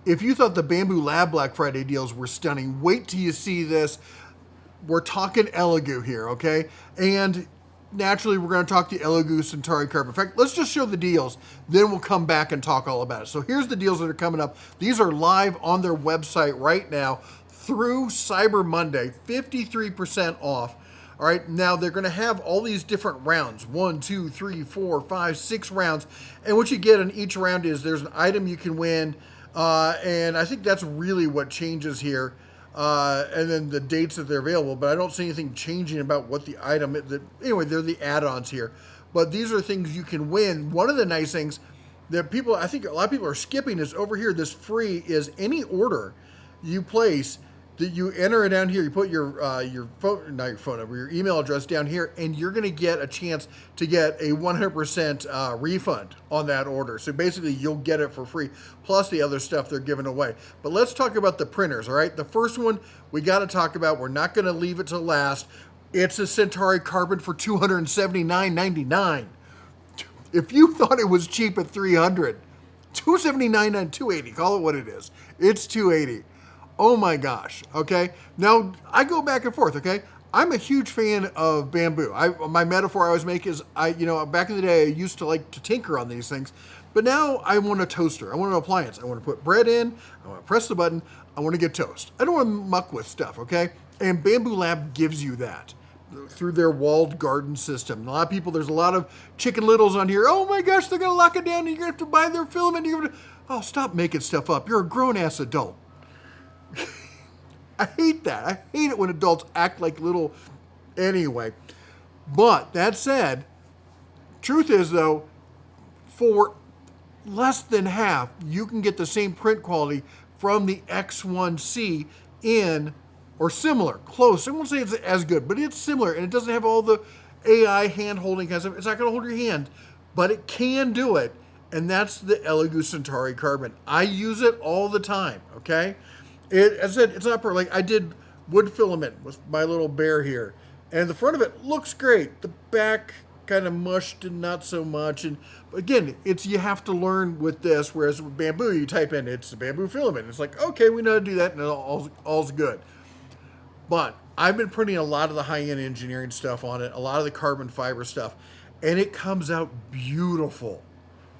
If you thought the Bamboo Lab Black Friday deals were stunning, wait till you see this. We're talking Elegoo here, okay? And naturally, we're going to talk the Elegoo Centauri Carbon. In fact, let's just show the deals. Then we'll come back and talk all about it. So here's the deals that are coming up. These are live on their website right now through Cyber Monday, 53% off. All right, now they're going to have all these different rounds, 1, 2, 3, 4, 5, 6 rounds. And what you get in each round is there's an item you can win. And I think that's really what changes here. And then the dates that they're available, but I don't see anything changing about what the item is. Anyway, they're the add-ons here. But these are things you can win. One of the nice things that people, I think a lot of people are skipping is over here, this free is any order you place that you enter it down here, you put your phone, not your phone number, your email address down here, and you're going to get a chance to get a 100% refund on that order. So basically, you'll get it for free, plus the other stuff they're giving away. But let's talk about the printers, all right? The first one we got to talk about, we're not going to leave it to last. It's a Centauri Carbon for $279.99. If you thought it was cheap at $300, $279 and $280, call it what it is. It's $280. Oh my gosh, okay? Now, I go back and forth, okay? I'm a huge fan of bamboo. My metaphor I always make is, back in the day, I used to like to tinker on these things, but now I want a toaster. I want an appliance. I want to put bread in. I want to press the button. I want to get toast. I don't want to muck with stuff, okay? And Bamboo Lab gives you that through their walled garden system. A lot of people, there's a lot of chicken littles on here. Oh my gosh, they're going to lock it down and you're going to have to buy their filament. Oh, stop making stuff up. You're a grown-ass adult. I hate that. I hate it when adults act like little anyway. But that said, truth is though, for less than half, you can get the same print quality from the X1C in, or similar, close. I won't say it's as good, but it's similar, and it doesn't have all the AI hand-holding kind of stuff. It's not going to hold your hand, but it can do it, and that's the Elegoo Centauri Carbon. I use it all the time, okay? As I said, it's not perfect. Like I did wood filament with my little bear here, and the front of it looks great. The back kind of mushed and not so much. And again, you have to learn with this. Whereas with bamboo, you type in it's the bamboo filament. It's like, okay, we know how to do that, and all's good. But I've been printing a lot of the high-end engineering stuff on it, a lot of the carbon fiber stuff, and it comes out beautiful,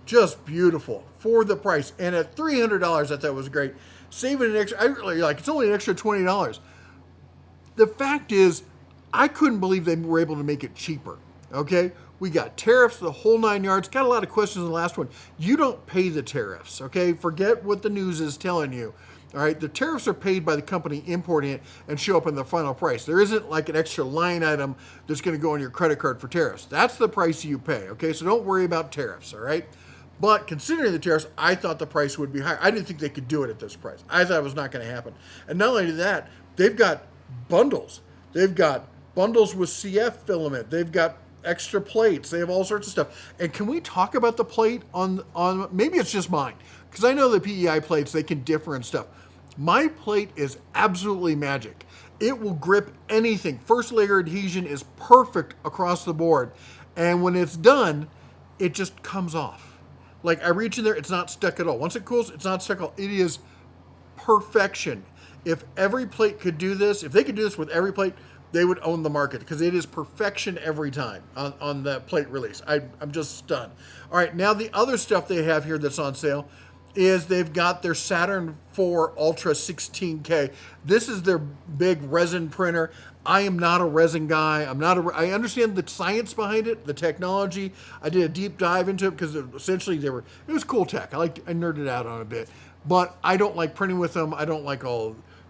just beautiful for the price. And at $300, I thought it was great. Saving an extra, I really like, it's only an extra $20. The fact is, I couldn't believe they were able to make it cheaper, okay? We got tariffs, the whole 9 yards. Got a lot of questions in the last one. You don't pay the tariffs, okay? Forget what the news is telling you, all right? The tariffs are paid by the company importing it and show up in the final price. There isn't like an extra line item that's going to go on your credit card for tariffs. That's the price you pay, okay? So don't worry about tariffs, all right? But considering the tariffs, I thought the price would be higher. I didn't think they could do it at this price. I thought it was not going to happen. And not only that, they've got bundles. They've got bundles with CF filament. They've got extra plates. They have all sorts of stuff. And can we talk about the plate on maybe it's just mine, because I know the PEI plates, they can differ and stuff. My plate is absolutely magic. It will grip anything. First layer adhesion is perfect across the board. And when it's done, it just comes off. Like I reach in there, it's not stuck at all. Once it cools, it's not stuck at all. It is perfection. If every plate could do this, if they could do this with every plate, they would own the market, because it is perfection every time on the plate release. I'm just stunned. All right, now the other stuff they have here that's on sale is they've got their Saturn IV Ultra 16K. This is their big resin printer. I am not a resin guy. I understand the science behind it, the technology. I did a deep dive into it because essentially it was cool tech. I nerded out on it a bit, but I don't like printing with them. I don't like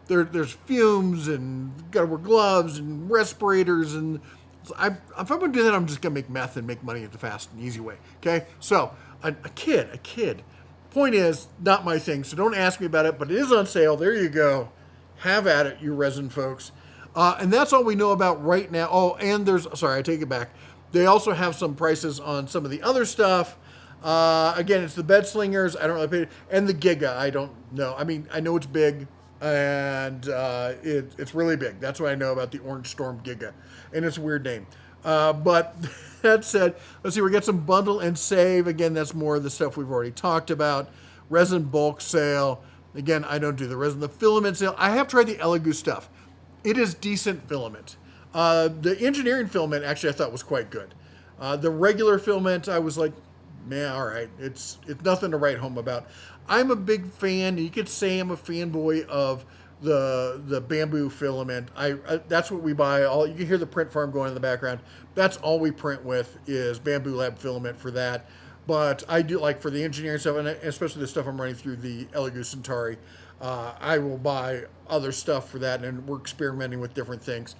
there's fumes and got to wear gloves and respirators. And if I'm going to do that, I'm just going to make meth and make money the fast and easy way. Okay. So a kid. Point is, not my thing, so don't ask me about it, but it is on sale. There you go. Have at it, you resin folks. And that's all we know about right now. Oh, and I take it back. They also have some prices on some of the other stuff. Again, it's the bed slingers. I don't really pay it. And the Giga, I don't know. I mean, I know it's big, and it's really big. That's what I know about the Orange Storm Giga. And it's a weird name. But that said, let's see, we got some bundle and save. Again, that's more of the stuff we've already talked about. Resin bulk sale. Again, I don't do the resin. The filament sale, I have tried the Elegoo stuff. It is decent filament. The engineering filament, actually, I thought was quite good. The regular filament, I was like, man, all right, it's nothing to write home about. I'm a big fan. You could say I'm a fanboy of the bamboo filament. That's what we buy. All you can hear the print farm going in the background. That's all we print with is Bamboo Lab filament for that. But I do like for the engineering stuff, and especially the stuff I'm running through the Elegoo Centauri. I will buy other stuff for that, and we're experimenting with different things.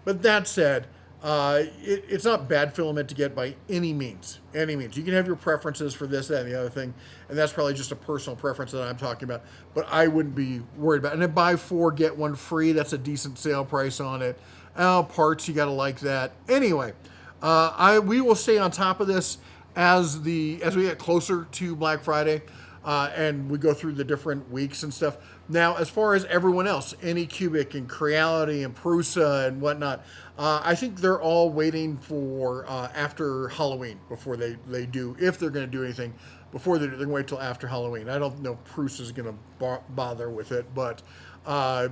But that said, it's not bad filament to get by any means. Any means. You can have your preferences for this, that, and the other thing, and that's probably just a personal preference that I'm talking about. But I wouldn't be worried about it. And then buy 4, get 1 free. That's a decent sale price on it. Parts, you got to like that. Anyway, we will stay on top of this as we get closer to Black Friday. And we go through the different weeks and stuff. Now, as far as everyone else, Anycubic and Creality and Prusa and whatnot, I think they're all waiting for after Halloween before they do, if they're going to do anything, before they're going to wait till after Halloween. I don't know if Prusa is going to bother with it, but I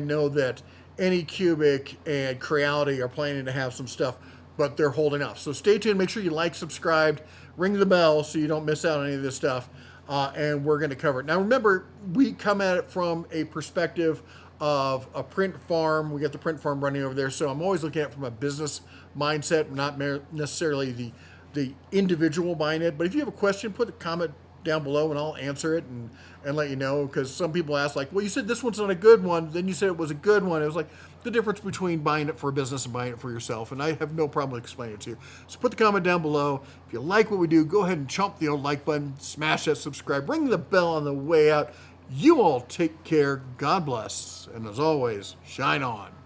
know that Anycubic and Creality are planning to have some stuff, but they're holding off. So stay tuned. Make sure you like, subscribe, ring the bell so you don't miss out on any of this stuff. And we're going to cover it. Now, remember, we come at it from a perspective of a print farm. We got the print farm running over there, so I'm always looking at it from a business mindset, not necessarily the individual buying it. But if you have a question, put a comment down below, and I'll answer it and let you know. Because some people ask, like, well, you said this one's not a good one. Then you said it was a good one. It was like the difference between buying it for a business and buying it for yourself. And I have no problem explaining it to you. So put the comment down below. If you like what we do, go ahead and chomp the old like button, smash that subscribe, ring the bell on the way out. You all take care. God bless. And as always, shine on.